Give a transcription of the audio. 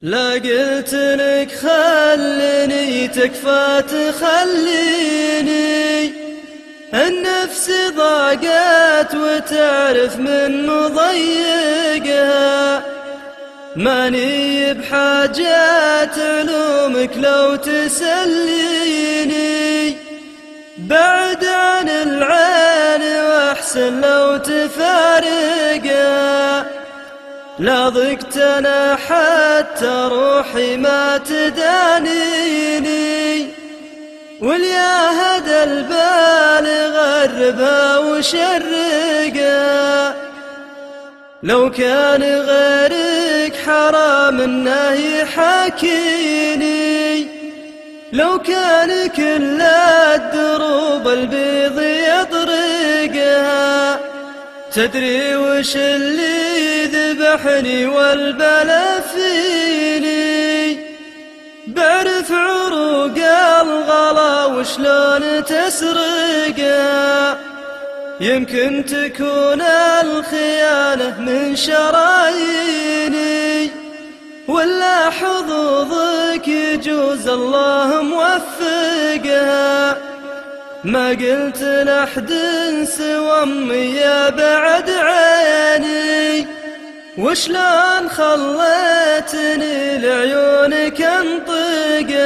لا قلت لك خلني تكفى تخليني، النفس ضاقت وتعرف من مضيقها، ماني بحاجات علومك لو تسليني، بعد عن العين واحسن لو تفارقها، لا ضقت انا حتى روحي ما تدانيني، والياهد البال غربها وشرقها، لو كان غيرك حرام انه يحاكيني، لو كان كل الدروب البيض يطرقها، تدري وش اللي ذبحني والبلا فيني، بعرف عروق الغلا وشلون تسرقها، يمكن تكون الخيانة من شراييني، ولا حظوظك يجوز الله موفقها، ما قلت لأحد سوى أمي يا بعد عيني، وشلون خليتني لعيونك انطقها.